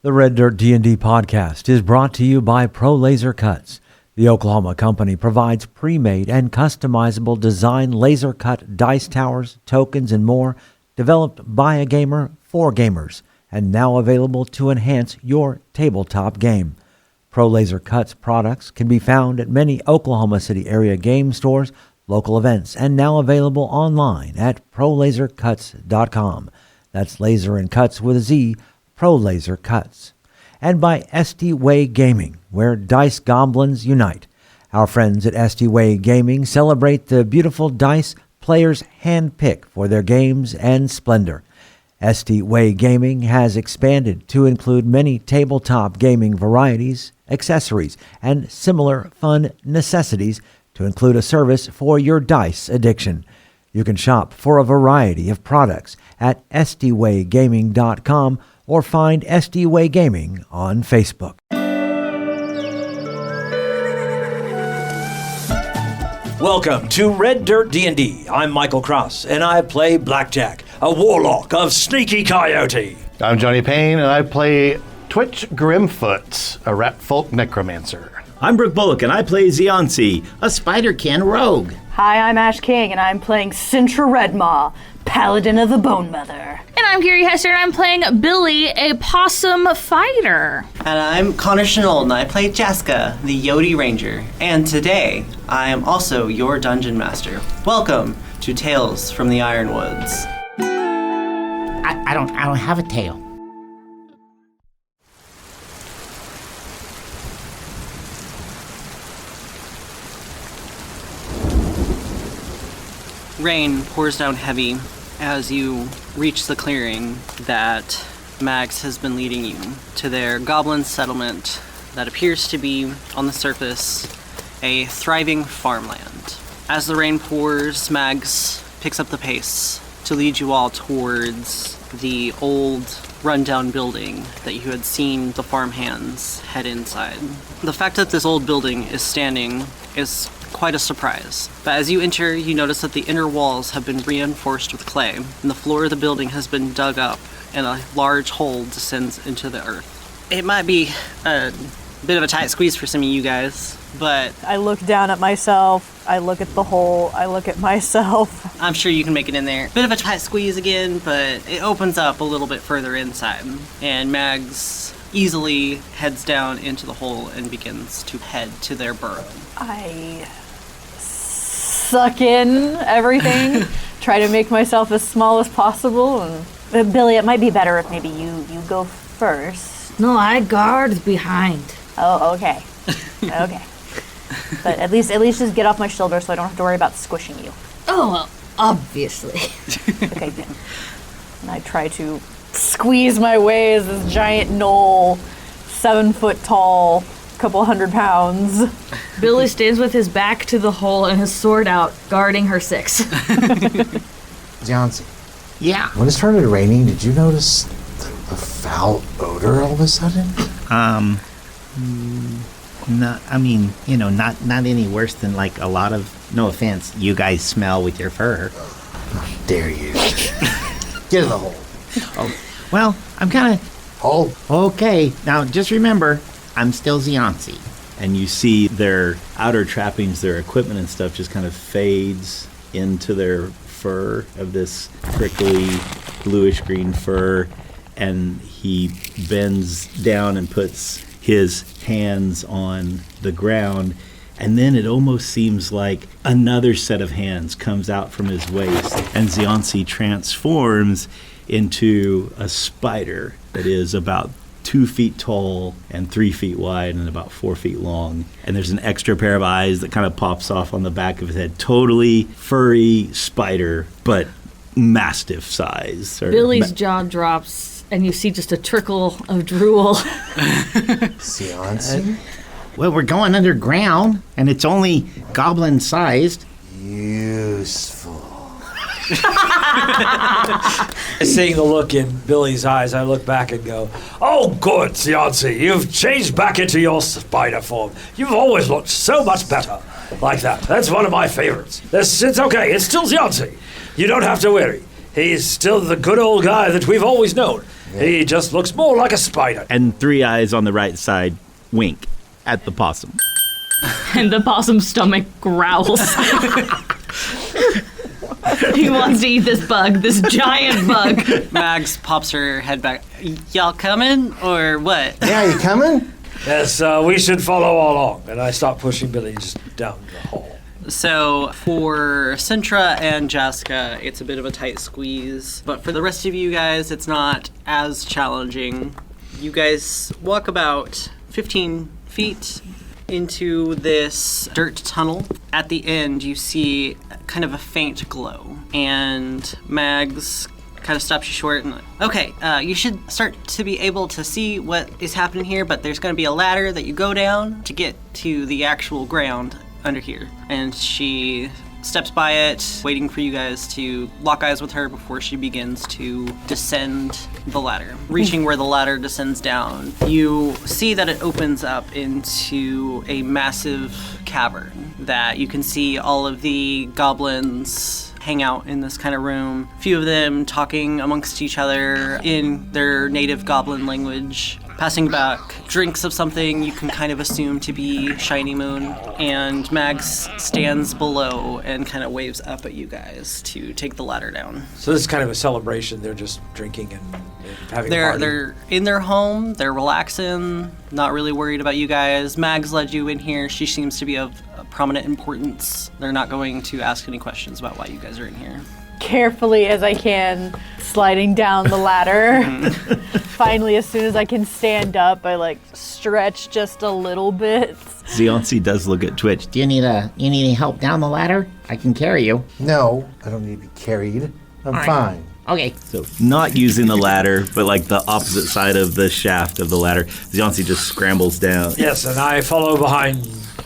The Red Dirt D&D podcast is brought to you by Pro Laser Cuts. The Oklahoma Company provides pre-made and customizable design laser-cut dice towers, tokens, and more, developed by a gamer for gamers, and now available to enhance your tabletop game. Pro Laser Cuts products can be found at many Oklahoma City area game stores, local events, and now available online at prolasercuts.com. That's laser and cuts with a Z, Pro Laser Cuts. And by SD Way Gaming, where dice goblins unite. Our friends at SD Way Gaming celebrate the beautiful dice players handpick for their games and splendor. SD Way Gaming has expanded to include many tabletop gaming varieties, accessories, and similar fun necessities to include a service for your dice addiction. You can shop for a variety of products at sdwaygaming.com or find SD Way Gaming on Facebook. Welcome to Red Dirt D&D. I'm Michael Cross, and I play Blackjack, a warlock of Sneaky Coyote. I'm Johnny Payne, and I play Twitch Grimfoot, a rat folk necromancer. I'm Brooke Bullock, and I play Ziansi, a Spiderkin rogue. Hi, I'm Ash King, and I'm playing Sintra Redmaw, Paladin of the Bone Mother. And I'm Gary Hester, and I'm playing Billy, a possum fighter. And I'm Connor Shenold, and I play Jaska, the Yote Ranger. And today, I am also your Dungeon Master. Welcome to Tales from the Ironwoods. I don't have a tail. Rain pours down heavy as you reach the clearing that Mags has been leading you to their goblin settlement that appears to be, on the surface, a thriving farmland. As the rain pours, Mags picks up the pace to lead you all towards the old, rundown building that you had seen the farmhands head inside. The fact that this old building is standing is quite a surprise. But as you enter, you notice that the inner walls have been reinforced with clay, and the floor of the building has been dug up, and a large hole descends into the earth. It might be a bit of a tight squeeze for some of you guys, but I look down at myself, I look at the hole, I look at myself. I'm sure you can make it in there. Bit of a tight squeeze again, but it opens up a little bit further inside, and Mags easily heads down into the hole and begins to head to their burrow. I suck in everything, try to make myself as small as possible, and Billy, it might be better if maybe you go first. No, I guard behind. Oh, okay. Okay. But at least just get off my shoulder so I don't have to worry about squishing you. Oh, well, obviously. Okay, good. And I try to squeeze my way as this giant gnoll, 7 foot tall, couple 100 pounds. Billy stands with his back to the hole and his sword out, guarding her 6. Johnson. Yeah. When it started raining, did you notice the foul odor all of a sudden? Not any worse than like a lot of, no offense, you guys smell with your fur. How dare you? Get in the hole. Oh, well, I'm kind of... Hole? Okay, now just remember, I'm still Ziansi. And you see their outer trappings, their equipment and stuff just kind of fades into their fur of this prickly, bluish-green fur. And he bends down and puts his hands on the ground. And then it almost seems like another set of hands comes out from his waist. And Ziansi transforms into a spider that is about 2 feet tall and 3 feet wide and about 4 feet long. And there's an extra pair of eyes that kind of pops off on the back of his head. Totally furry spider, but mastiff size. Billy's jaw drops, and you see just a trickle of drool. Seance? Well, we're going underground, and it's only goblin-sized. Useful. Seeing the look in Billy's eyes, I look back and go, "Oh, good, Ziansi, you've changed back into your spider form. You've always looked so much better like that. That's one of my favorites. It's okay, it's still Ziansi. You don't have to worry. He's still the good old guy that we've always known. He just looks more like a spider. And Three Eyes on the right side wink at the possum. And the possum's stomach growls. He wants to eat this bug, this giant bug. Mags pops her head back. Y'all coming or what? Yeah, you coming? Yes, we should follow along. And I start pushing Billy just down the hall. So for Sintra and Jaska, it's a bit of a tight squeeze. But for the rest of you guys, it's not as challenging. You guys walk about 15 feet into this dirt tunnel. At the end, you see kind of a faint glow. And Mags kind of stops you short and okay, you should start to be able to see what is happening here, but there's going to be a ladder that you go down to get to the actual ground under here. And she steps by it, waiting for you guys to lock eyes with her before she begins to descend the ladder. Reaching where the ladder descends down, you see that it opens up into a massive cavern that you can see all of the goblins hang out in this kind of room. A few of them talking amongst each other in their native goblin language, passing back drinks of something you can kind of assume to be Shinymoon. And Mags stands below and kind of waves up at you guys to take the ladder down. So this is kind of a celebration. They're just drinking and having a party. They're in their home. They're relaxing, not really worried about you guys. Mags led you in here. She seems to be of prominent importance. They're not going to ask any questions about why you guys are in here. Carefully as I can, sliding down the ladder. Finally, as soon as I can stand up, I stretch just a little bit. Zionsi does look at Twitch. Do you need any help down the ladder? I can carry you. No, I don't need to be carried. I'm fine. Okay. So not using the ladder, but the opposite side of the shaft of the ladder, Zionsi just scrambles down. Yes, and I follow behind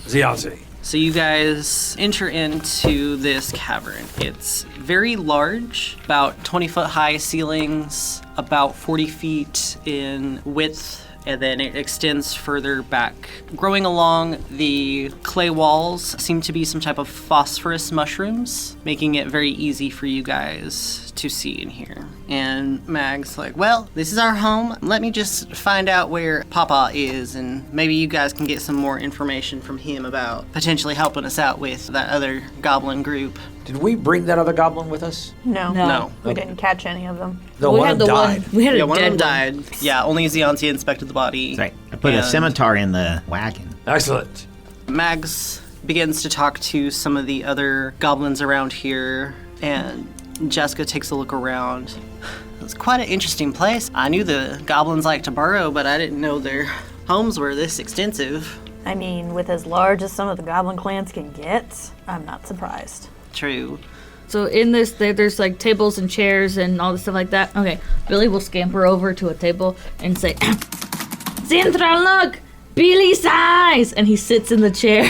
Zionsi. So you guys enter into this cavern. It's very large, about 20-foot high ceilings, about 40 feet in width, and then it extends further back. Growing along the clay walls seem to be some type of phosphorus mushrooms, making it very easy for you guys to see in here. And Mag's like, well, this is our home. Let me just find out where Papa is, and maybe you guys can get some more information from him about potentially helping us out with that other goblin group. Did we bring that other goblin with us? No. We didn't catch any of them. No, one of them died. We had a One of them dead one. died. Yeah, only Zionti inspected the body. That's right. I put a And scimitar in the wagon. Excellent. Mags begins to talk to some of the other goblins around here, and Jaska takes a look around. It's quite an interesting place. I knew the goblins liked to burrow, but I didn't know their homes were this extensive. I mean, with as large as some of the goblin clans can get, I'm not surprised. True. So in this, there's tables and chairs and all this stuff like that. Okay, Billy will scamper over to a table and say, Sintra, look! Billy's eyes! And he sits in the chair.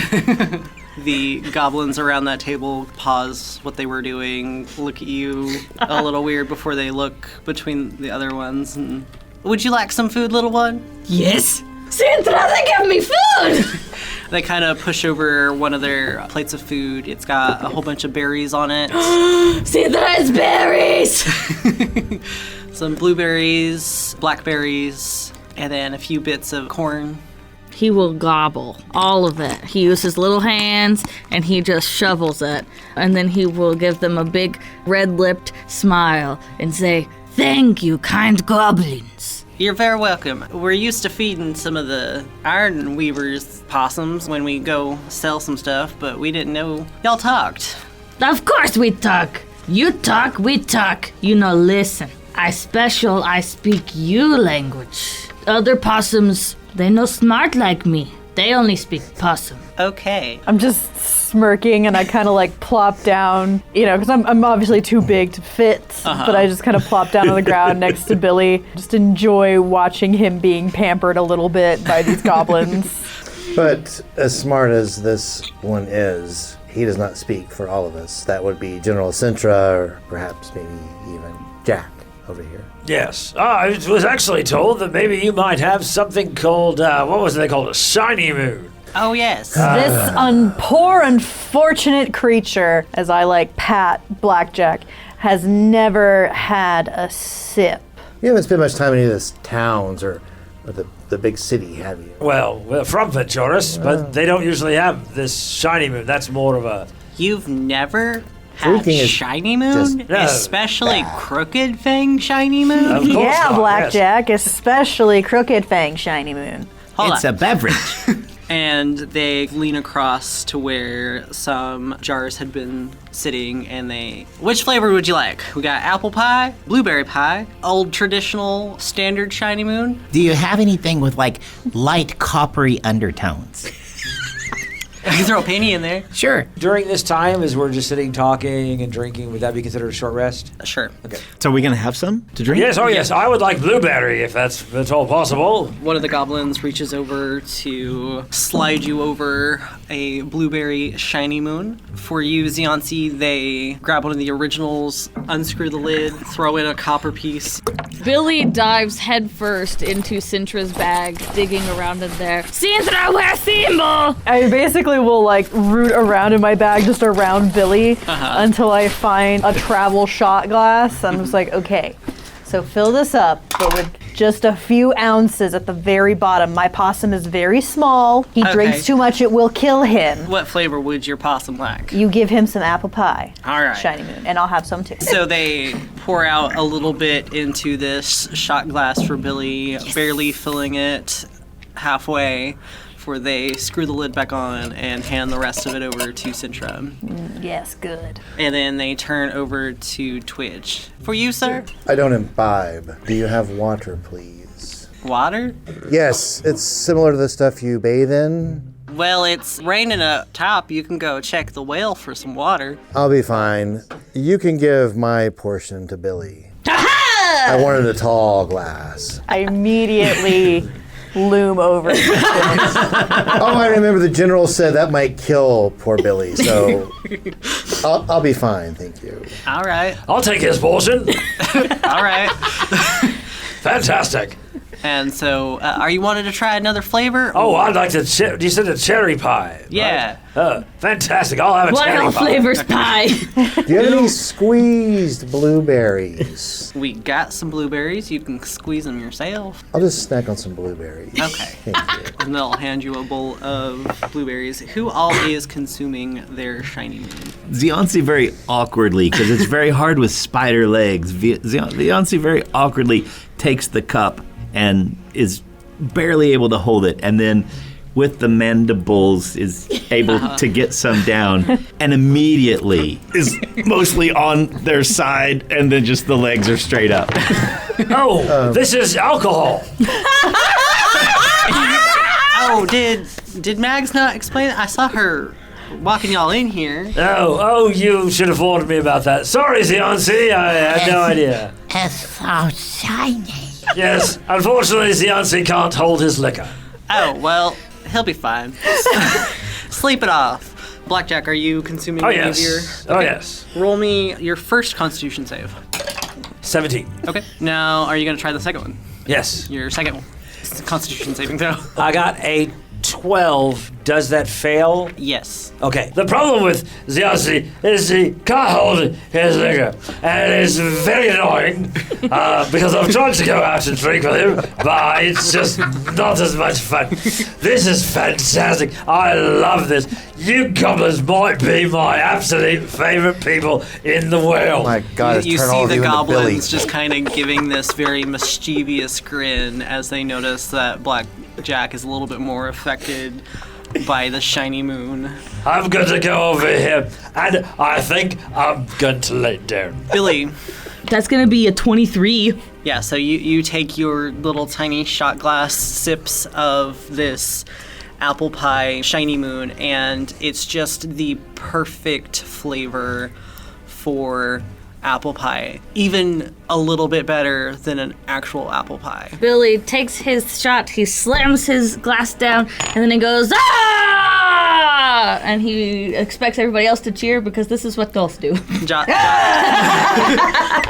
The goblins around that table pause what they were doing, look at you a little weird before they look between the other ones. And, would you like some food, little one? Yes! Sintra, they give me food! They kind of push over one of their plates of food. It's got a whole bunch of berries on it. Sintra's berries! Some blueberries, blackberries, and then a few bits of corn. He will gobble all of it. He uses his little hands and he just shovels it. And then he will give them a big red-lipped smile and say, thank you, kind goblins. You're very welcome. We're used to feeding some of the Iron Weavers possums when we go sell some stuff, but we didn't know y'all talked. Of course we talk. You talk, we talk. You know, listen. I speak you language. Other possums, they no smart like me. They only speak possum. Okay. I'm just smirking and I kind of plop down, because I'm obviously too big to fit, but I just kind of plop down on the ground next to Billy. Just enjoy watching him being pampered a little bit by these goblins. But as smart as this one is, he does not speak for all of us. That would be General Sintra, or perhaps maybe even Jack over here. Yes. I was actually told that maybe you might have something called, what was they called? A Shinymoon. Oh, yes. This poor unfortunate creature, as I pat Blackjack, has never had a sip You haven't spent much time in any of these towns or the big city, have you? Well, we're from Venturis, but they don't usually have this Shinymoon. That's more of a... You've never had Drinking is Shinymoon? No. Especially Crooked Fang Shinymoon? Of course Yeah, not, Blackjack, especially Crooked Fang Shinymoon. Hold It's on. a beverage. And they lean across to where some jars had been sitting, and they... Which flavor would you like? We got apple pie, blueberry pie, old traditional standard Shinymoon. Do you have anything with like light coppery undertones? I can throw a penny in there. Sure. During this time, as we're just sitting talking and drinking, would that be considered a short rest? Sure. So are we going to have some to drink? Yes, oh yes, I would like blueberry if that's all possible. One of the goblins reaches over to slide you over a blueberry Shinymoon. For you, Xionsi, they grab one of the originals, unscrew the lid, throw in a copper piece. Billy dives headfirst into Sintra's bag, digging around in there. Sintra, where's Simbo? I basically will like root around in my bag just around Billy until I find a travel shot glass. I'm just like, okay, so fill this up, but with just a few ounces at the very bottom. My possum is very small. He drinks too much, it will kill him. What flavor would your possum like? You give him some apple pie. All right. Shinymoon, and I'll have some too. So they pour out a little bit into this shot glass for Billy, barely filling it halfway, before they screw the lid back on and hand the rest of it over to Sintra. Yes, good. And then they turn over to Twitch. For you, sir? I don't imbibe. Do you have water, please? Water? Yes, it's similar to the stuff you bathe in. Well, it's raining up top. You can go check the whale for some water. I'll be fine. You can give my portion to Billy. I wanted a tall glass. I immediately loom over. Oh, I remember the general said that might kill poor Billy, so I'll be fine, thank you. All right. I'll take his portion. All right. Fantastic. And so, are you wanting to try another flavor? Oh, I'd like to. You said a cherry pie. Yeah. Right? Fantastic. I'll have a What cherry all pie. flavors pie? Do you have any squeezed blueberries? We got some blueberries. You can squeeze them yourself. I'll just snack on some blueberries. Okay. Thank you. And they'll hand you a bowl of blueberries. Who all is consuming their Shinymoon? Xionsi very awkwardly, because it's very hard with spider legs. Xionsi very awkwardly takes the cup and is barely able to hold it, and then with the mandibles is able to get some down, and immediately is mostly on their side, and then just the legs are straight up. Oh, this is alcohol. Oh, did Mags not explain it? I saw her walking y'all in here. Oh, you should have warned me about that. Sorry, Xionsi, I had no idea. It's so shiny. Yes, unfortunately, Xionsi can't hold his liquor. Oh, well, he'll be fine. Sleep it off. Blackjack, are you consuming Oh, any yes. of your... Oh, Okay. yes. Roll me your first Constitution save. 17. Okay. Now, are you going to try the second one? Yes. Your second one. It's a Constitution saving throw. I got a 12. Does that fail? Yes. Okay. The problem with Xionsi is he can't hold his liquor, and it's very annoying because I've tried to go out and drink with him, but it's just not as much fun. This is fantastic. I love this. You goblins might be my absolute favorite people in the world. Oh my God, You turn see all of the you into Billy. goblins just kind of giving this very mischievous grin as they notice that Blackjack is a little bit more affected by the Shinymoon. I'm going to go over here, and I think I'm going to lay down. Billy, That's gonna be a 23. yeah, so you take your little tiny shot glass sips of this apple pie Shinymoon, and it's just the perfect flavor for apple pie. Even a little bit better than an actual apple pie. Billy takes his shot, he slams his glass down, and then he goes, ah! And he expects everybody else to cheer because this is what dolls do.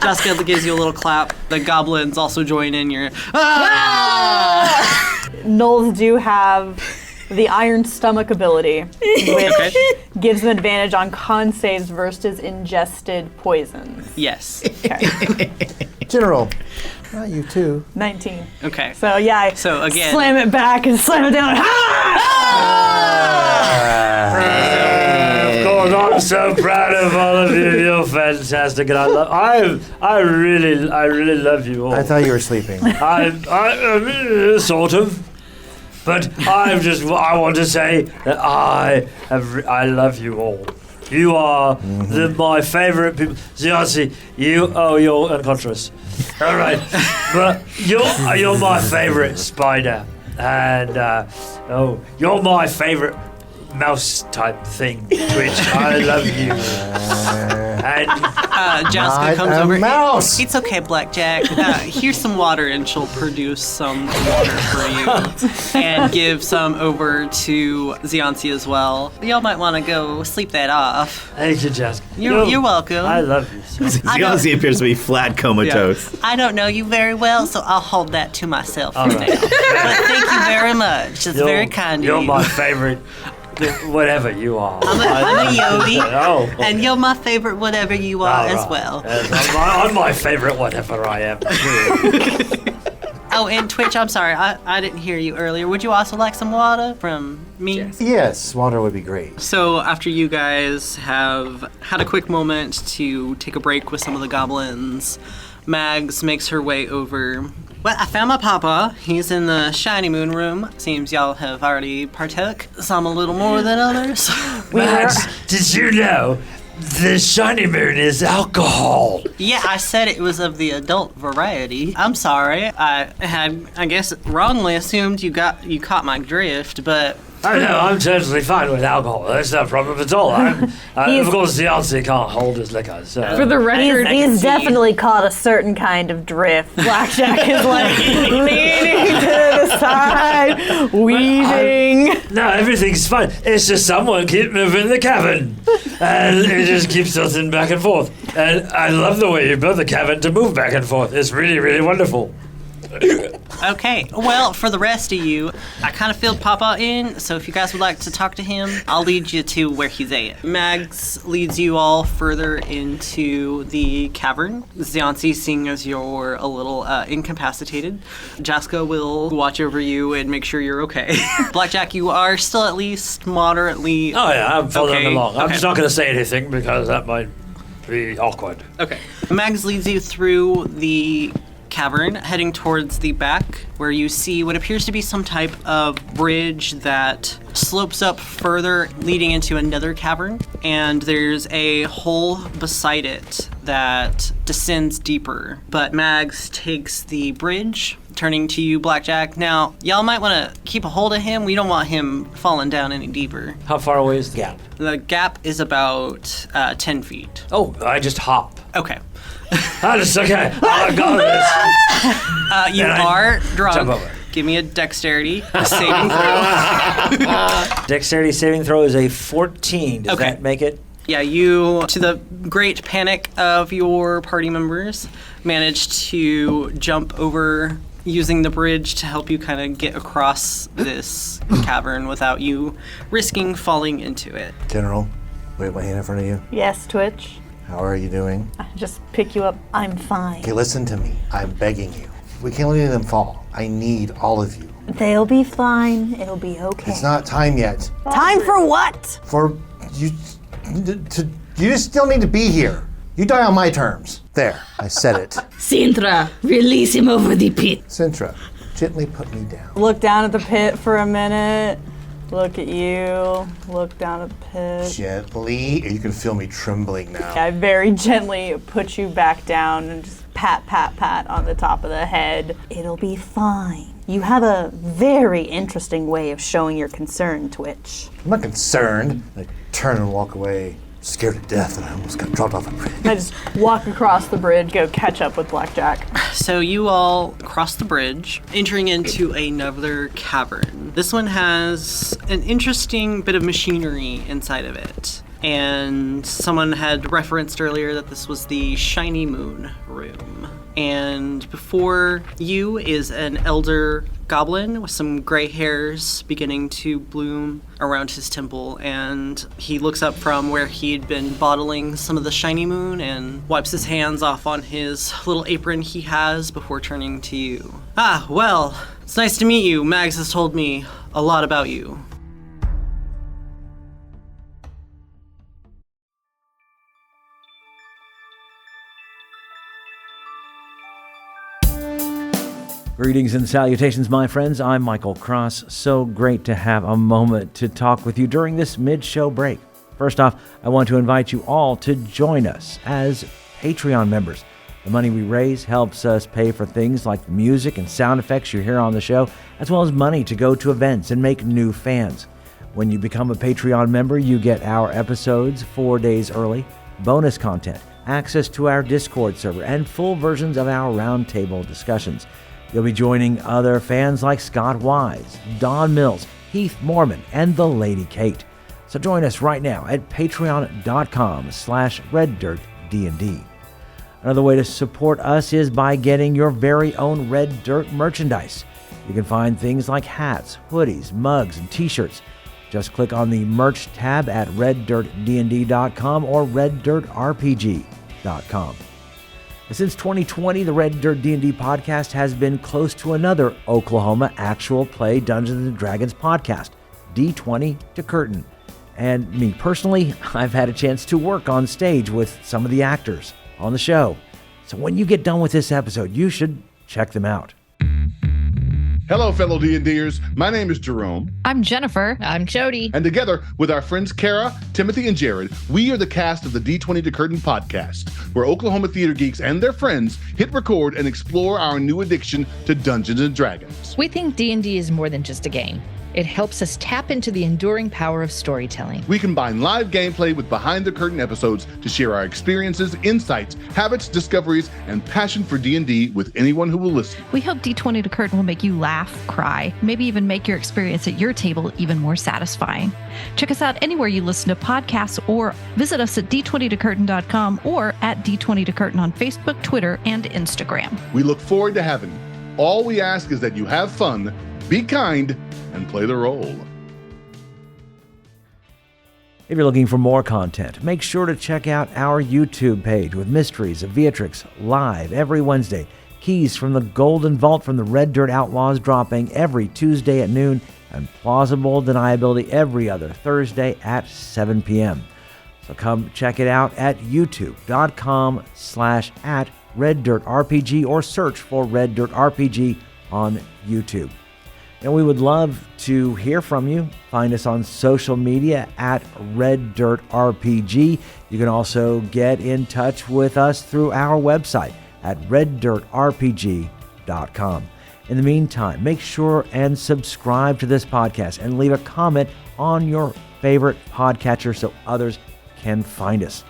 Jaska gives you a little clap. The goblins also join in your ah! Gnolls do have the iron stomach ability, which gives them advantage on con saves versus ingested poisons. Yes. Okay. General, not you too. 19. Okay. So yeah, I So again, slam it back and slam it down. Of course, I'm so proud of all of you. You're fantastic, and I really love you all. I thought you were sleeping. I sort of, but I want to say that I love you all. You are my favorite people. Ziansi, you're unconscious. All right, but you're my favorite spider, and you're my favorite mouse type thing, Twitch. I love you. And Jaska comes Not a over. mouse. It's okay, Blackjack. Here's some water, and she'll produce some water for you, and give some over to Ziansi as well. Y'all might want to go sleep that off. thank you, Jaska. You're welcome. I love you. So much. Ziansi appears to be flat comatose. I don't know you very well, so I'll hold that to myself for now. But thank you very much. It's very kind of you. You're my favorite. Whatever you are. I'm a Yote, Oh, and you're my favorite whatever you are as well. Yes, I'm my favorite whatever I am. Too. Oh, and Twitch, I'm sorry, I didn't hear you earlier. Would you also like some water from me? Yes, water would be great. So after you guys have had a quick moment to take a break with some of the goblins, Mags makes her way over. Well, I found my papa. He's in the Shinymoon room. Seems y'all have already partook. Some a little more than others. Max, did you know the Shinymoon is alcohol? Yeah, I said it was of the adult variety. I'm sorry. I guess, wrongly assumed you caught my drift, but I know, I'm totally fine with alcohol. That's no problem at all. Of course, Ziansi can't hold his liquor, so... For the record, he's definitely caught a certain kind of drift. Blackjack is like leaning to the side, weaving. No, everything's fine. It's just someone keep moving the cavern. And it just keeps tilting back and forth. And I love the way you built the cavern to move back and forth. It's really, really wonderful. okay. Well, for the rest of you, I kind of filled Papa in, so if you guys would like to talk to him, I'll lead you to where he's at. Mags leads you all further into the cavern. Ziansi, seeing as you're a little incapacitated, Jaska will watch over you and make sure you're okay. Blackjack, you are still at least moderately... Oh yeah, I'm following Okay, along. I'm okay. just not going to say anything because that might be awkward. Okay. Mags leads you through the cavern, heading towards the back, where you see what appears to be some type of bridge that slopes up further, leading into another cavern, and there's a hole beside it that descends deeper. But Mags takes the bridge, turning to you, Blackjack. Now, y'all might want to keep a hold of him. We don't want him falling down any deeper. How far away is the gap? The gap is about 10 feet. Oh, I just hop. Okay. That's okay. I got this. You And I are drunk. jump over. Give me a dexterity saving throw. Dexterity saving throw is a 14. Does Okay. that make it? Yeah, you, to the great panic of your party members, managed to jump over using the bridge to help you kind of get across this cavern without you risking falling into it. General, wave my hand in front of you. Yes, Twitch. How are you doing? Just pick you up. I'm fine. Okay, listen to me. I'm begging you. We can't let them fall. I need all of you. They'll be fine. It'll be okay. It's not time yet. Time for what? For you you just still need to be here. You die on my terms. There, I said it. Sintra, release him over the pit. Sintra, gently put me down. Look down at the pit for a minute. Look at you. Look down at the pit. Gently, you can feel me trembling now. I very gently put you back down and just pat, pat, pat on the top of the head. It'll be fine. You have a very interesting way of showing your concern, Twitch. I'm not concerned. I turn and walk away, scared to death, and I almost got dropped off a bridge. I just walk across the bridge, go catch up with Blackjack. So you all cross the bridge, entering into another cavern. This one has an interesting bit of machinery inside of it. And someone had referenced earlier that this was the Shinymoon room. And before you is an elder goblin with some gray hairs beginning to bloom around his temple, and he looks up from where he'd been bottling some of the Shinymoon and wipes his hands off on his little apron he has before turning to you. Ah, well, it's nice to meet you. Mags has told me a lot about you. Greetings and salutations, my friends. I'm Michael Cross. So great to have a moment to talk with you during this mid-show break. First off, I want to invite you all to join us as Patreon members. The money we raise helps us pay for things like the music and sound effects you hear on the show, as well as money to go to events and make new fans. When you become a Patreon member, you get our episodes 4 days early, bonus content, access to our Discord server, and full versions of our roundtable discussions. You'll be joining other fans like Scott Wise, Don Mills, Heath Mormon, and the Lady Kate. So join us right now at patreon.com/reddirtdnd. Another way to support us is by getting your very own Red Dirt merchandise. You can find things like hats, hoodies, mugs, and t-shirts. Just click on the merch tab at reddirtdnd.com or reddirtrpg.com. Since 2020, the Red Dirt D&D podcast has been close to another Oklahoma actual play Dungeons & Dragons podcast, D20 to Curtain. And me personally, I've had a chance to work on stage with some of the actors on the show. So when you get done with this episode, you should check them out. Hello, fellow D&Ders. My name is Jerome. I'm Jennifer. I'm Jody. And together with our friends Kara, Timothy, and Jared, we are the cast of the D20 to Curtain podcast, where Oklahoma theater geeks and their friends hit record and explore our new addiction to Dungeons & Dragons. We think D&D is more than just a game. It helps us tap into the enduring power of storytelling. We combine live gameplay with behind-the-curtain episodes to share our experiences, insights, habits, discoveries, and passion for D&D with anyone who will listen. We hope D20 to Curtain will make you laugh, cry, maybe even make your experience at your table even more satisfying. Check us out anywhere you listen to podcasts or visit us at d20tocurtain.com or at D20 to Curtain on Facebook, Twitter, and Instagram. We look forward to having you. All we ask is that you have fun, be kind, and play the role. If you're looking for more content, make sure to check out our YouTube page with Mysteries of Beatrix live every Wednesday. Keys from the Golden Vault from the Red Dirt Outlaws dropping every Tuesday at noon, and Plausible Deniability every other Thursday at 7 p.m. So come check it out at youtube.com/@RedDirtRPG or search for Red Dirt RPG on YouTube. And we would love to hear from you. Find us on social media at Red Dirt RPG. You can also get in touch with us through our website at reddirtrpg.com. In the meantime, make sure and subscribe to this podcast and leave a comment on your favorite podcatcher so others can find us.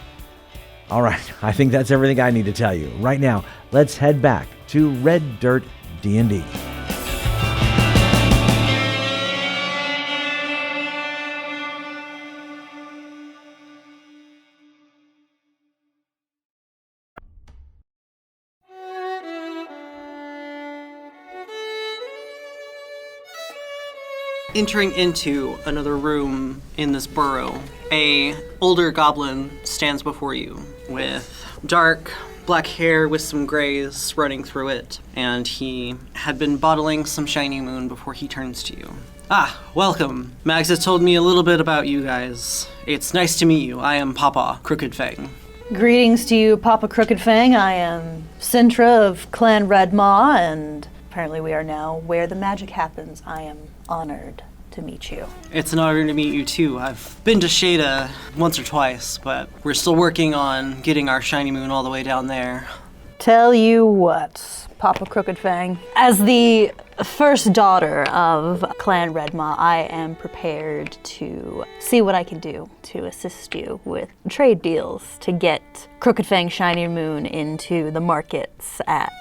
All right, I think that's everything I need to tell you. Right now, let's head back to Red Dirt D&D. Entering into another room in this burrow, a older goblin stands before you with dark black hair with some grays running through it, and he had been bottling some Shinymoon before he turns to you. Ah, welcome. Mags has told me a little bit about you guys. It's nice to meet you. I am Papa Crooked Fang. Greetings to you, Papa Crooked Fang. I am Sintra of Clan Redmaw, and apparently we are now where the magic happens. I am honored to meet you. It's an honor to meet you too. I've been to Shada once or twice, but we're still working on getting our Shinymoon all the way down there. Tell you what, Papa Crooked Fang. As the first daughter of Clan Redmaw, I am prepared to see what I can do to assist you with trade deals to get Crooked Fang Shinymoon into the markets at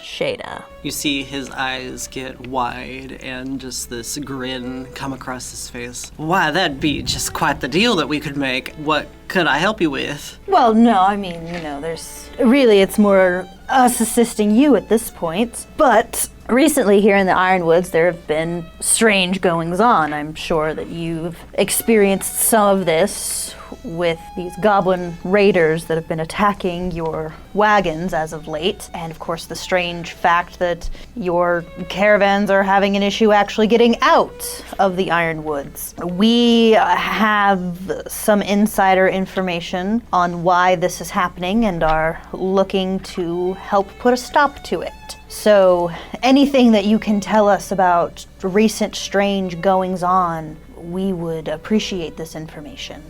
Shada. You see his eyes get wide and just this grin come across his face. Why, that'd be just quite the deal that we could make. What could I help you with? Well, no, I mean, it's more us assisting you at this point. But recently here in the Ironwoods, there have been strange goings-on. I'm sure that you've experienced some of this with these goblin raiders that have been attacking your wagons as of late, and of course the strange fact that your caravans are having an issue actually getting out of the Ironwoods. We have some insider information on why this is happening and are looking to help put a stop to it. So anything that you can tell us about recent strange goings-on, we would appreciate this information.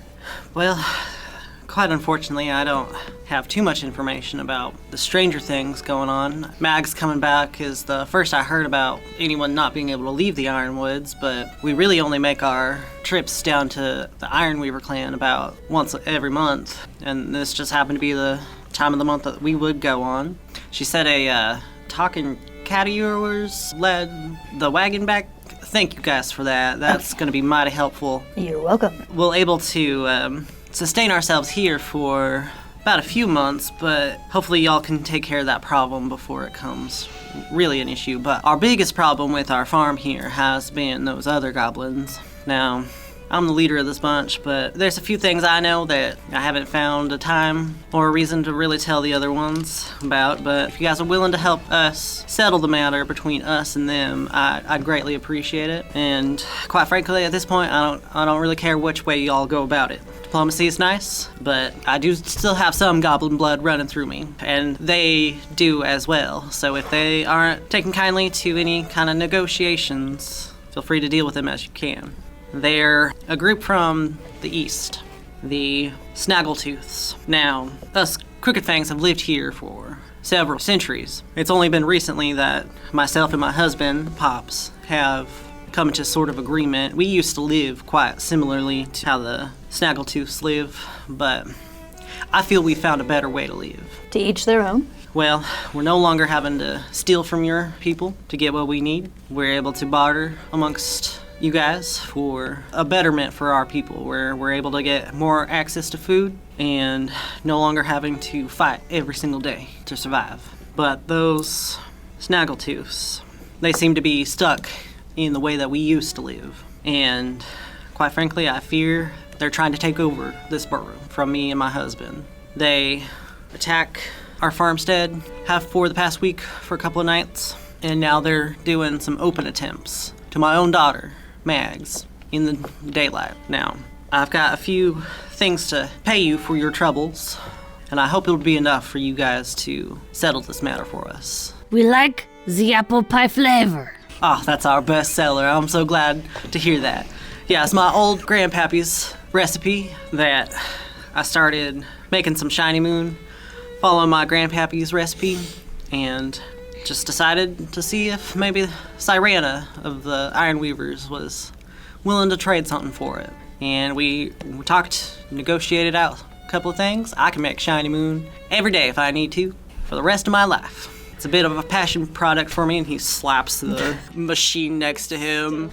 Well, quite unfortunately, I don't have too much information about the stranger things going on. Mags coming back is the first I heard about anyone not being able to leave the Ironwoods, but we really only make our trips down to the Ironweaver clan about once every month, and this just happened to be the time of the month that we would go on. She said a talking cat of yours led the wagon back. Thank you guys for that. That's going to be mighty helpful. You're welcome. We'll able to sustain ourselves here for about a few months, but hopefully y'all can take care of that problem before it comes really an issue. But our biggest problem with our farm here has been those other goblins. Now, I'm the leader of this bunch, but there's a few things I know that I haven't found a time or a reason to really tell the other ones about, but if you guys are willing to help us settle the matter between us and them, I'd greatly appreciate it. And quite frankly, at this point, I don't really care which way y'all go about it. Diplomacy is nice, but I do still have some goblin blood running through me, and they do as well. So if they aren't taking kindly to any kind of negotiations, feel free to deal with them as you can. They're a group from the east, the Snaggletooths. Now, us Crooked Fangs have lived here for several centuries. It's only been recently that myself and my husband, Pops, have come to sort of agreement. We used to live quite similarly to how the Snaggletooths live, but I feel we found a better way to live. To each their own. Well, we're no longer having to steal from your people to get what we need. We're able to barter amongst you guys for a betterment for our people, where we're able to get more access to food and no longer having to fight every single day to survive. But those Snaggletooths, they seem to be stuck in the way that we used to live. And quite frankly, I fear they're trying to take over this burrow from me and my husband. They attack our farmstead, have for the past week for a couple of nights, and now they're doing some open attempts to my own daughter, Mags, in the daylight. Now, I've got a few things to pay you for your troubles, and I hope it'll be enough for you guys to settle this matter for us. We like the apple pie flavor. Oh, that's our best seller. I'm so glad to hear that. Yeah, it's my old grandpappy's recipe that I started making some Shinymoon, following my grandpappy's recipe, and just decided to see if maybe Cyrana of the Ironweavers was willing to trade something for it. And we talked, negotiated out a couple of things. I can make Shinymoon every day if I need to, for the rest of my life. It's a bit of a passion product for me, and he slaps the machine next to him.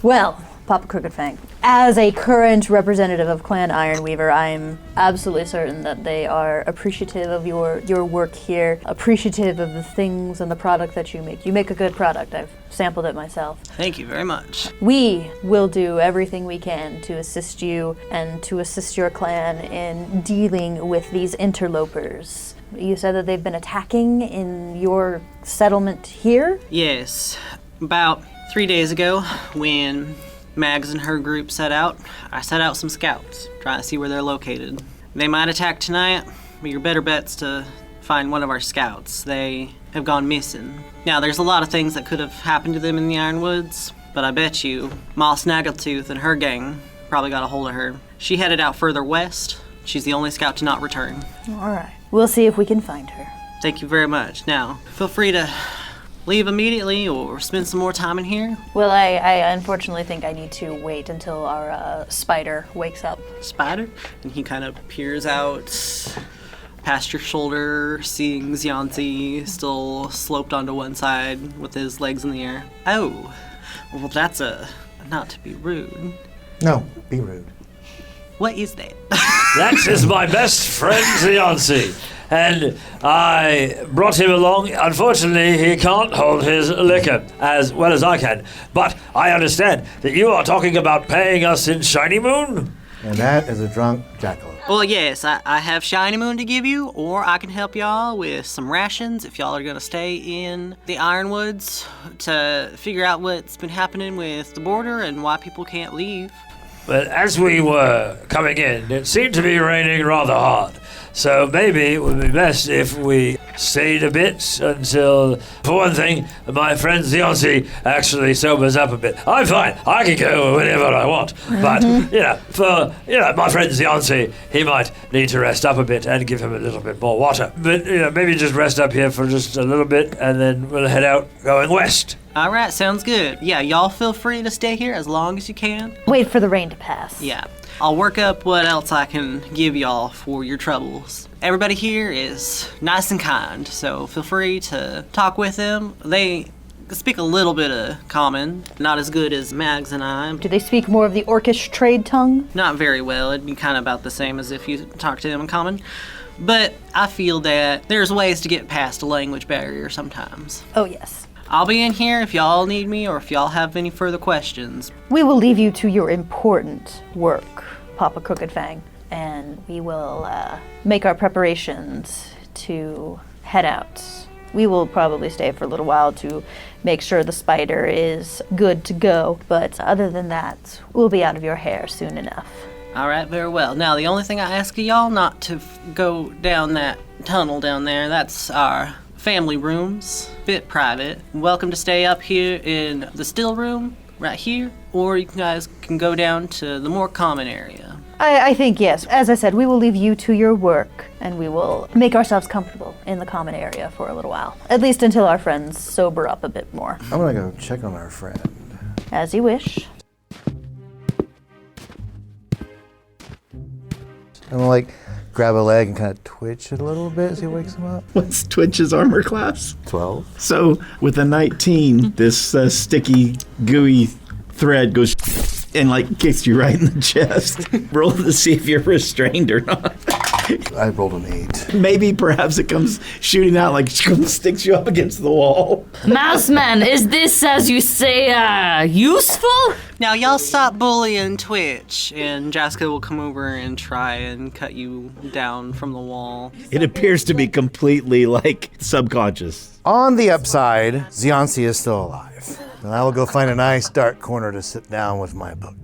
Well, Papa Crooked Fang, as a current representative of Clan Ironweaver, I'm absolutely certain that they are appreciative of your work here, appreciative of the things and the product that you make. You make a good product. I've sampled it myself. Thank you very much. We will do everything we can to assist you and to assist your clan in dealing with these interlopers. You said that they've been attacking in your settlement here? Yes. About 3 days ago, when Mags and her group set out, I set out some scouts, trying to see where they're located. They might attack tonight, but your better bet's to find one of our scouts. They have gone missing. Now, there's a lot of things that could have happened to them in the Ironwoods, but I bet you Ma Snaggletooth and her gang probably got a hold of her. She headed out further west. She's the only scout to not return. All right. We'll see if we can find her. Thank you very much. Now, feel free to leave immediately or spend some more time in here. Well, I unfortunately think I need to wait until our spider wakes up. Spider? And he kind of peers out past your shoulder, seeing Xianzi still sloped onto one side with his legs in the air. Oh, well, that's not to be rude. No, be rude. What is that? That is my best friend, Ziansi. And I brought him along. Unfortunately, he can't hold his liquor as well as I can. But I understand that you are talking about paying us in Shinymoon? And that is a drunk jackalope. Well, yes, I have Shinymoon to give you, or I can help y'all with some rations if y'all are going to stay in the Ironwoods to figure out what's been happening with the border and why people can't leave. But as we were coming in, it seemed to be raining rather hard. So maybe it would be best if we stayed a bit until, for one thing, my friend Ziansi actually sobers up a bit. I'm fine. I can go whenever I want. But, my friend Ziansi, he might need to rest up a bit and give him a little bit more water. But, maybe just rest up here for just a little bit and then we'll head out going west. All right, sounds good. Yeah, y'all feel free to stay here as long as you can. Wait for the rain to pass. Yeah. I'll work up what else I can give y'all for your troubles. Everybody here is nice and kind, so feel free to talk with them. They speak a little bit of common, not as good as Mags and I. Do they speak more of the Orcish trade tongue? Not very well. It'd be kind of about the same as if you talk to them in common. But I feel that there's ways to get past a language barrier sometimes. Oh, yes. I'll be in here if y'all need me or if y'all have any further questions. We will leave you to your important work, Papa Crooked Fang, and we will make our preparations to head out. We will probably stay for a little while to make sure the spider is good to go, but other than that, we'll be out of your hair soon enough. All right, very well. Now, the only thing I ask of y'all, not to go down that tunnel down there. That's our family rooms, bit private. Welcome to stay up here in the still room right here, or you guys can go down to the more common area. I think yes. As I said, we will leave you to your work, and we will make ourselves comfortable in the common area for a little while, at least until our friends sober up a bit more. I'm gonna go check on our friend. As you wish. I'm gonna grab a leg and kind of twitch it a little bit as he wakes him up. What's Twitch's armor class? 12. So with a 19, this sticky, gooey thread goes and kicks you right in the chest. Roll to see if you're restrained or not. I rolled an 8. Maybe perhaps it comes shooting out sticks you up against the wall. Mouseman, is this, as you say, useful? Now, y'all stop bullying Twitch, and Jaska will come over and try and cut you down from the wall. It appears to be completely, subconscious. On the upside, Ziansi is still alive. And I will go find a nice dark corner to sit down with my book.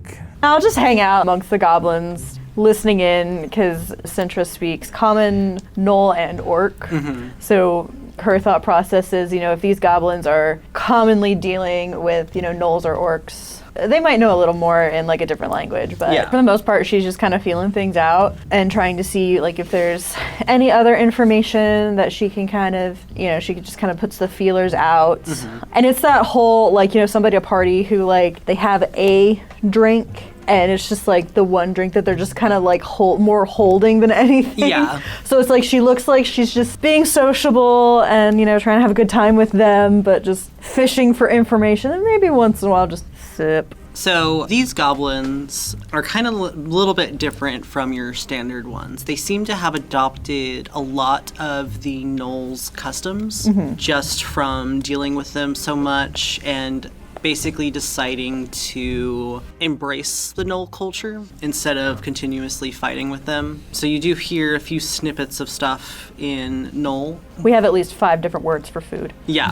I'll just hang out amongst the goblins, listening in, because Sintra speaks Common, Knoll, and Orc. Mm-hmm. So her thought process is, if these goblins are commonly dealing with, Knolls or Orcs, they might know a little more in a different language, but for the most part, she's just kind of feeling things out and trying to see if there's any other information that she can kind of, she just kind of puts the feelers out. Mm-hmm. And it's that whole, somebody at a party who, they have a drink and it's just the one drink that they're just kind of more holding than anything. Yeah. So it's she looks like she's just being sociable and, trying to have a good time with them, but just fishing for information and maybe once in a while just sip. So these goblins are kind of a little bit different from your standard ones. They seem to have adopted a lot of the Knoll's customs just from dealing with them so much and basically deciding to embrace the Knoll culture instead of continuously fighting with them. So you do hear a few snippets of stuff in Knoll. We have at least 5 different words for food. Yeah.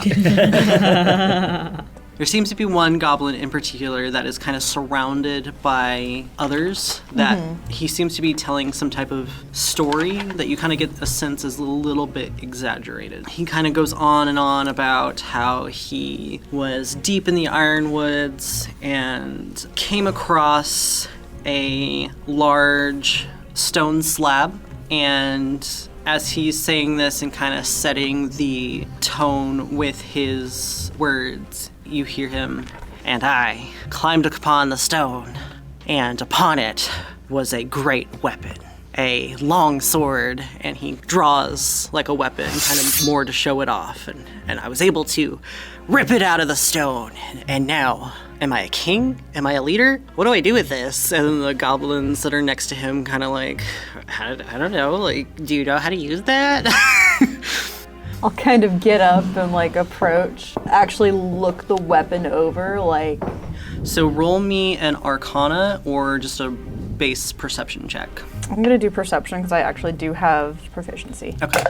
There seems to be one goblin in particular that is kind of surrounded by others that he seems to be telling some type of story that you kind of get a sense is a little bit exaggerated. He kind of goes on and on about how he was deep in the Ironwoods and came across a large stone slab, and as he's saying this and kind of setting the tone with his words, you hear him, "And I climbed upon the stone, and upon it was a great weapon. a long sword, and he draws like a weapon, kind of more to show it off. And I was able to rip it out of the stone. And now, am I a king? Am I a leader? What do I do with this? And then the goblins that are next to him kind of like, I don't know, like, do you know how to use that? I'll kind of get up and like approach, actually look the weapon over, like. So roll me an Arcana or just a base perception check. I'm gonna do perception because I actually do have proficiency. Okay.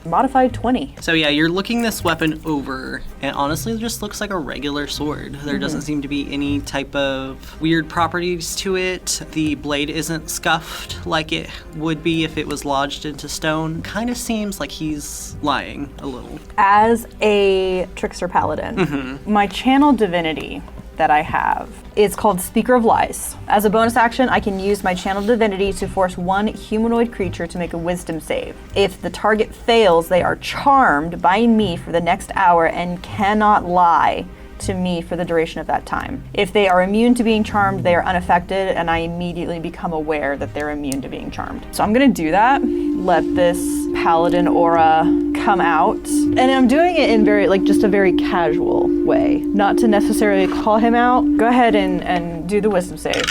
Modified 20. So yeah, you're looking this weapon over, and honestly, it just looks like a regular sword. There doesn't seem to be any type of weird properties to it. The blade isn't scuffed like it would be if it was lodged into stone. Kind of seems like he's lying a little. As a trickster paladin, my channel divinity that I have is called Speaker of Lies. As a bonus action, I can use my channel divinity to force one humanoid creature to make a wisdom save. If the target fails, they are charmed by me for the next hour and cannot lie to me for the duration of that time. If they are immune to being charmed, they are unaffected, and I immediately become aware that they're immune to being charmed. So I'm gonna do that, let this paladin aura come out, and I'm doing it in just a very casual way, not to necessarily call him out. Go ahead and do the wisdom save.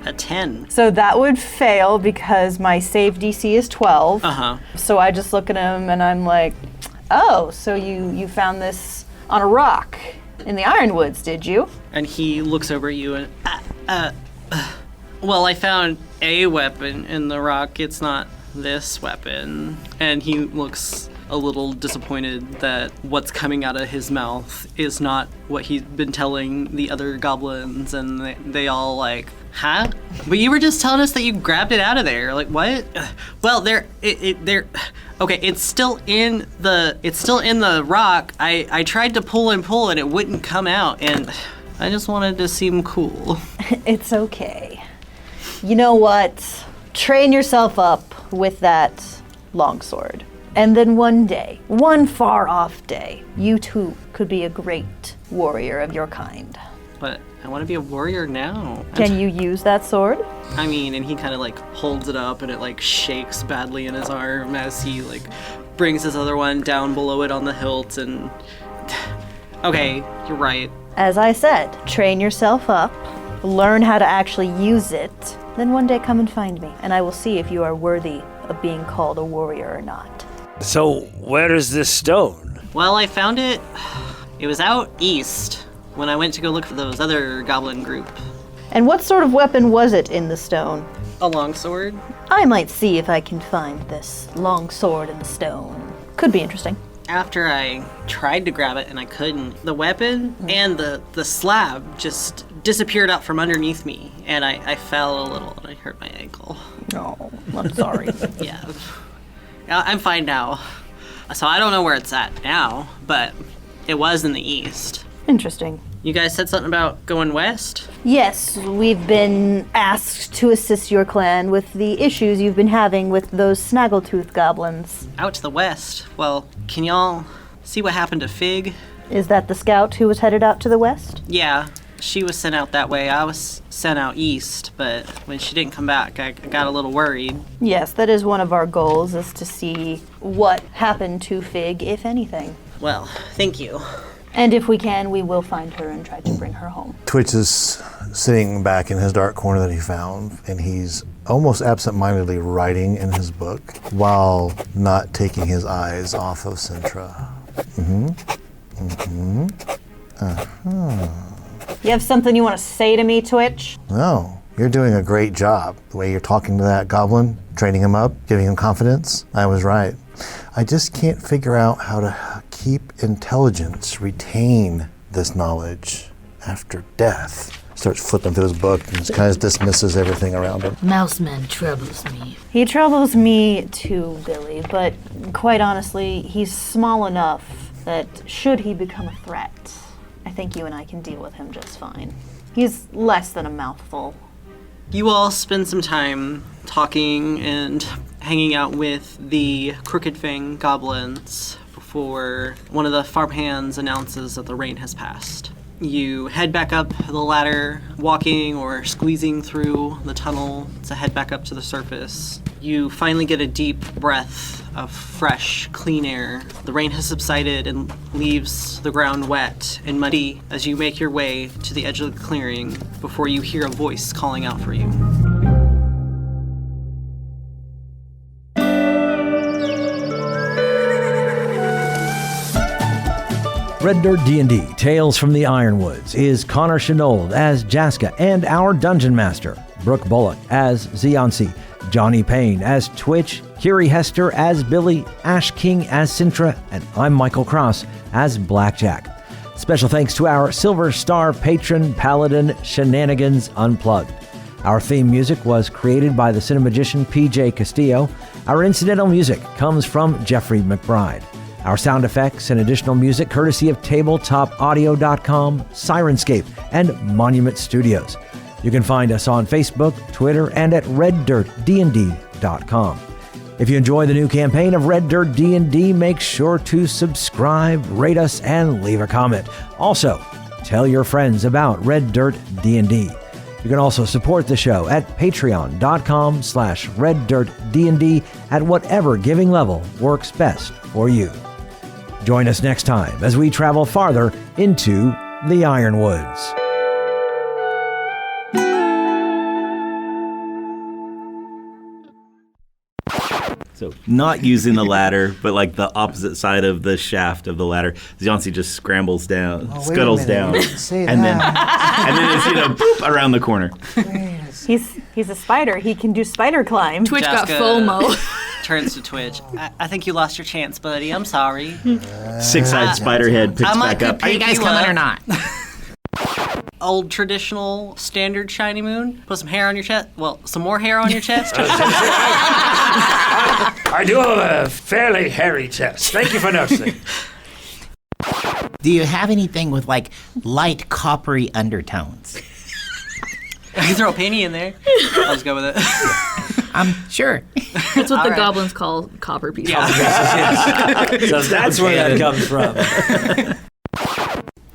A 10. So that would fail because my save DC is 12. So I just look at him and I'm like, oh, so you found this on a rock in the Ironwoods, did you? And he looks over at you and, well, I found a weapon in the rock. It's not this weapon. And he looks a little disappointed that what's coming out of his mouth is not what he's been telling the other goblins, and they all like, huh? But you were just telling us that you grabbed it out of there. Like, what? Well, okay, it's still in the rock. I tried to pull and it wouldn't come out, and I just wanted to seem cool. It's okay. You know what? Train yourself up with that longsword. And then one day, one far off day, you too could be a great warrior of your kind. But I want to be a warrior now. Can you use that sword? I mean, and he kind of like holds it up and it like shakes badly in his arm as he like brings his other one down below it on the hilt, and okay, you're right. As I said, train yourself up, learn how to actually use it, then one day come and find me, and I will see if you are worthy of being called a warrior or not. So, where is this stone? Well, I found it. It was out east when I went to go look for those other goblin group. And what sort of weapon was it in the stone? A longsword. I might see if I can find this long sword in the stone. Could be interesting. After I tried to grab it and I couldn't, the weapon and the slab just disappeared out from underneath me, and I fell a little and I hurt my ankle. Oh, I'm sorry. Yeah. I'm fine now. So I don't know where it's at now, but it was in the east. Interesting. You guys said something about going west? Yes, we've been asked to assist your clan with the issues you've been having with those snaggletooth goblins. Out to the west? Well, can y'all see what happened to Fig? Is that the scout who was headed out to the west? Yeah, she was sent out that way. I was sent out east, but when she didn't come back, I got a little worried. Yes, that is one of our goals, is to see what happened to Fig, if anything. Well, thank you. And if we can, we will find her and try to bring her home. Twitch is sitting back in his dark corner that he found, and he's almost absent-mindedly writing in his book while not taking his eyes off of Sintra. You have something you want to say to me, Twitch? No, you're doing a great job. The way you're talking to that goblin, training him up, giving him confidence. I was right. I just can't figure out how to keep intelligence, retain this knowledge after death. Starts flipping through his book and just kind of dismisses everything around him. Mouseman troubles me. He troubles me too, Billy, but quite honestly, he's small enough that should he become a threat, I think you and I can deal with him just fine. He's less than a mouthful. You all spend some time talking and hanging out with the Crooked Fang goblins before one of the farmhands announces that the rain has passed. You head back up the ladder, walking or squeezing through the tunnel to head back up to the surface. You finally get a deep breath of fresh, clean air. The rain has subsided and leaves the ground wet and muddy as you make your way to the edge of the clearing before you hear a voice calling out for you. Red Dirt D&D Tales from the Ironwoods is Connor Shenold as Jaska and our Dungeon Master, Brooke Bullock as Ziansi, Johnny Payne as Twitch, Kiri Hester as Billy, Ash King as Sintra, and I'm Michael Cross as Blackjack. Special thanks to our Silver Star patron Paladin Shenanigans Unplugged. Our theme music was created by the cinemagician PJ Castillo. Our incidental music comes from Jeffrey McBride. Our sound effects and additional music courtesy of TabletopAudio.com, Sirenscape, and Monument Studios. You can find us on Facebook, Twitter, and at RedDirtDND.com. If you enjoy the new campaign of Red Dirt D&D, make sure to subscribe, rate us, and leave a comment. Also, tell your friends about Red Dirt D&D. You can also support the show at patreon.com/RedDirtDND at whatever giving level works best for you. Join us next time as we travel farther into the Ironwoods. So not using the ladder, but like the opposite side of the shaft of the ladder, Ziansi just scrambles down, scuttles down, and then it's boop around the corner. He's a spider. He can do spider climb. Twitch got Jaska FOMO. Turns to Twitch. I think you lost your chance, buddy. I'm sorry. Six-eyed spider head picks back up. Are you guys coming or not? Old traditional standard Shinymoon. Put some hair on your chest. Well, some more hair on your chest. I do have a fairly hairy chest. Thank you for noticing. Do you have anything with like light coppery undertones? I can throw a penny in there. I'll just go with it. Sure. That's what the goblins call copper pieces. Yeah. So that's where that comes from.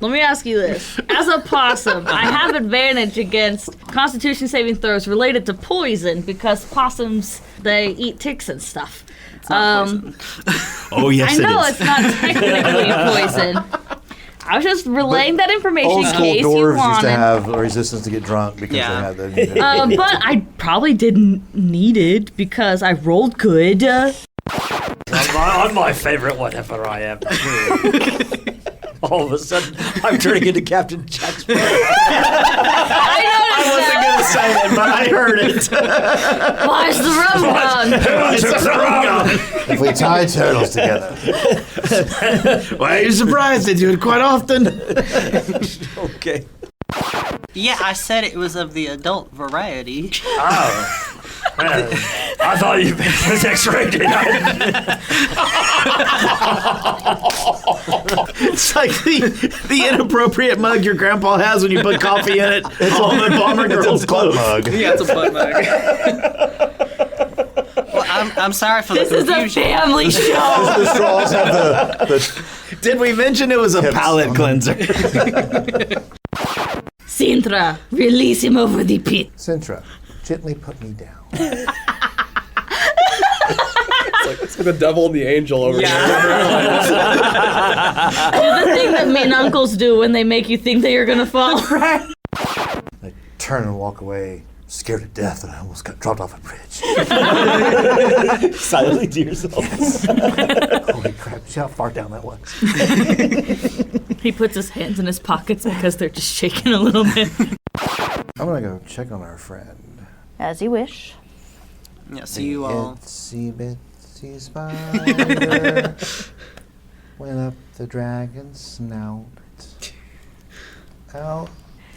Let me ask you this. As a possum, I have advantage against Constitution saving throws related to poison because possums, they eat ticks and stuff. It's not poison. Oh, yes, I know it is. it's not technically poison. I was just relaying that information Old in school case you dwarves used to wanted. have a resistance to get drunk because they had that. But I probably didn't need it because I rolled good. I'm my favorite whatever I am. All of a sudden, I'm turning into Captain Jack Sparrow. I wasn't going to say it, but I heard it. Why's the rum gun? If we tie turtles together. Why are you surprised? They do it quite often. Okay. Yeah, I said it was of the adult variety. Oh. I thought you meant it was X-rated. It's like the inappropriate mug your grandpa has when you put coffee in it. It's all the bomber girls' clothes. Yeah, it's a butt mug. Well, I'm sorry for the This is confusion. a family show. The straws have the Did we mention it was a palate cleanser? Sintra, release him over the pit. Sintra, gently put me down. It's like the devil and the angel over Do the thing that mean uncles do when they make you think that you're gonna fall. I turn and walk away, scared to death, and I almost got dropped off a bridge. Silently to yourself. Holy crap, see how far down that was? He puts his hands in his pockets because they're just shaking a little bit. I'm gonna go check on our friend. As you wish. Yeah, so you all... Itsy bitsy spider went up the dragon's snout. Out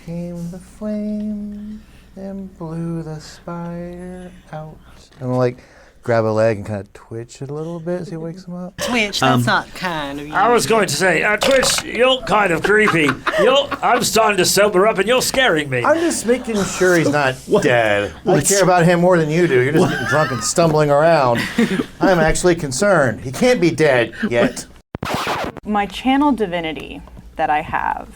came the flame and blew the spider out. And like grab a leg and kind of twitch it a little bit as he wakes him up. Twitch, that's not kind of you. I was going to say, Twitch, you're kind of creepy. I'm starting to sober up and you're scaring me. I'm just making sure he's not dead. I care about him more than you do. You're just getting drunk and stumbling around. I'm actually concerned. He can't be dead yet. My channel divinity that I have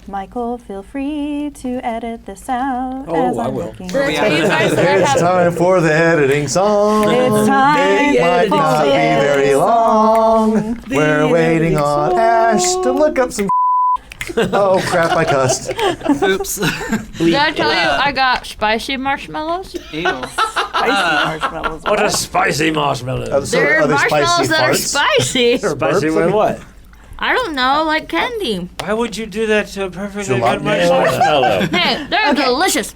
Michael, feel free to edit this out. Oh, as I I'm will. looking For at you it. guys that I It's have time for the editing song. It's time It might for not the be very editing long. We're The waiting editing on song. Ash to look up some. Oh crap! I cussed. Oops. Did I tell you I got spicy marshmallows? Ew. Marshmallows. What a spicy marshmallow. They're Are they marshmallows spicy that are farts? spicy. Spicy with what? I don't know, like candy. Why would you do that to a perfectly Jalapeno. good marshmallow? Hey, they're delicious.